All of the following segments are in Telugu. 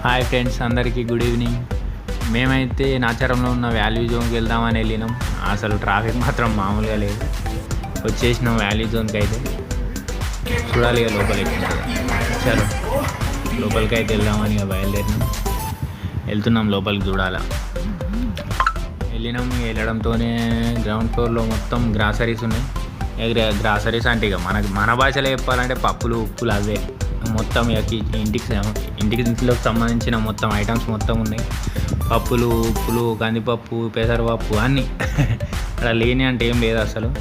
హాయ్ ఫ్రెండ్స్, అందరికీ గుడ్ ఈవినింగ్. మేమైతే నాచారంలో ఉన్న వాల్యూ జోన్కి వెళ్దామని వెళ్ళినాం. అసలు ట్రాఫిక్ మాత్రం మామూలుగా లేదు. వచ్చేసినాం వాల్యూ జోన్కి. అయితే చూడాలి ఇక లోపలికి. చలో లోపలికి అయితే వెళ్దామని ఇక బయలుదేరినాం. వెళ్తున్నాం లోపలికి, చూడాలా. వెళ్ళడంతోనే గ్రౌండ్ ఫ్లోర్లో మొత్తం గ్రాసరీస్ ఉన్నాయి. గ్రాసరీస్ అంటే ఇక మన భాషలో చెప్పాలంటే పప్పులు ఉప్పులు అవే మొత్తం. ఇంటికి సంబంధించిన మొత్తం ఐటమ్స్ మొత్తం ఉన్నాయి. పప్పులు ఉప్పులు కందిపప్పు పెసరపప్పు అన్నీ అలా లేని అంటే ఏం లేదు అసలు.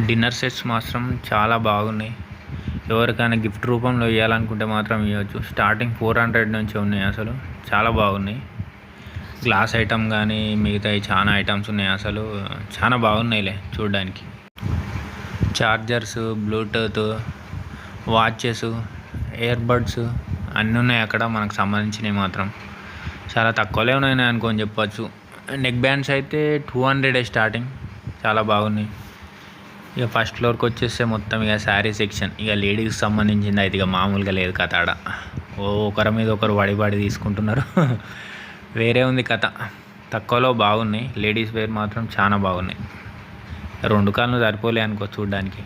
డిన్నర్ సెట్స్ మాత్రం చాలా బాగున్నాయి. ఎవరికైనా గిఫ్ట్ రూపంలో ఇవ్వాలనుకుంటే మాత్రం ఇవ్వచ్చు. స్టార్టింగ్ 400 నుంచి ఉన్నాయి. అసలు చాలా బాగున్నాయి. గ్లాస్ ఐటమ్ కానీ మిగతాయి చాలా ఐటమ్స్ ఉన్నాయి. అసలు చాలా బాగున్నాయిలే చూడడానికి. చార్జర్స్, బ్లూటూత్, వాచెస్, ఇయర్బడ్స్ అన్నీ ఉన్నాయి అక్కడ. మనకు సంబంధించినవి మాత్రం చాలా తక్కువలే ఉన్నాయి అనుకొని చెప్పచ్చు. నెక్ బ్యాండ్స్ అయితే 200 స్టార్టింగ్. చాలా బాగున్నాయి. ఇక ఫస్ట్ ఫ్లోర్కి వచ్చేస్తే మొత్తం ఇక శారీ సెక్షన్. ఇక లేడీస్కి సంబంధించింది అయితే ఇక మామూలుగా లేదు కథ. ఆడ ఒకరి మీద ఒకరు వడిబడి తీసుకుంటున్నారు. వేరే ఉంది కథ. తక్కువలో బాగున్నాయి. లేడీస్ వేర్ మాత్రం చాలా బాగున్నాయి. 2 కాళ్ళు సరిపోలే అనుకో చూడడానికి.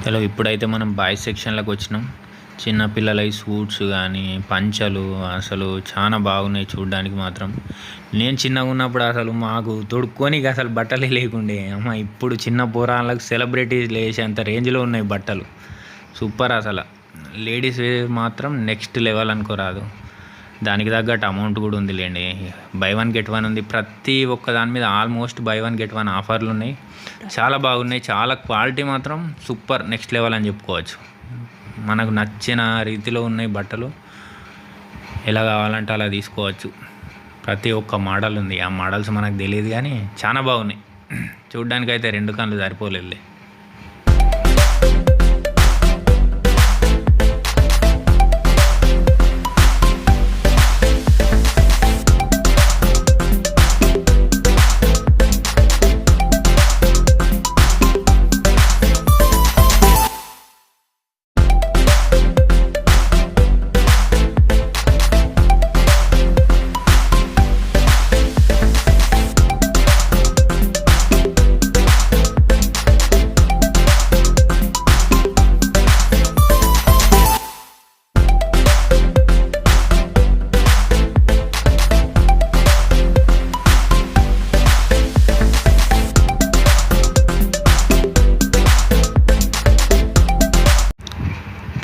చలో ఇప్పుడైతే మనం బాయ్స్ సెక్షన్లోకి వచ్చినాం. చిన్నపిల్లలై సూట్స్ కానీ పంచలు అసలు చాలా బాగున్నాయి చూడడానికి మాత్రం. నేను చిన్నగా ఉన్నప్పుడు అసలు మాకు తొడుక్కోనికి అసలు బట్టలే లేకుండే. అమ్మ ఇప్పుడు చిన్న పోరాళ్ళకు సెలబ్రిటీస్ లేచేంత రేంజ్లో ఉన్నాయి బట్టలు. సూపర్ అసలు. లేడీస్ వేర్ మాత్రం నెక్స్ట్ లెవెల్ అనుకోరాదు. దానికి తగ్గట్టు అమౌంట్ కూడా ఉంది లేండి. బై 1 get 1 ఉంది. ప్రతి ఒక్క దాని మీద ఆల్మోస్ట్ బై 1 get 1 ఆఫర్లు ఉన్నాయి. చాలా బాగున్నాయి. చాలా క్వాలిటీ మాత్రం సూపర్ నెక్స్ట్ లెవెల్ అని చెప్పుకోవచ్చు. మనకు నచ్చిన రీతిలో ఉన్నాయి బట్టలు. ఎలా కావాలంటే అలా తీసుకోవచ్చు. ప్రతి ఒక్క మోడల్ ఉంది. ఆ మోడల్స్ మనకు తెలియదు కానీ చాలా బాగున్నాయి చూడ్డానికైతే. 2 కళ్ళు సరిపోలేదు.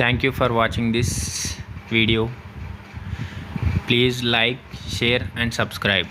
Thank you for watching this video. Please like, share and subscribe.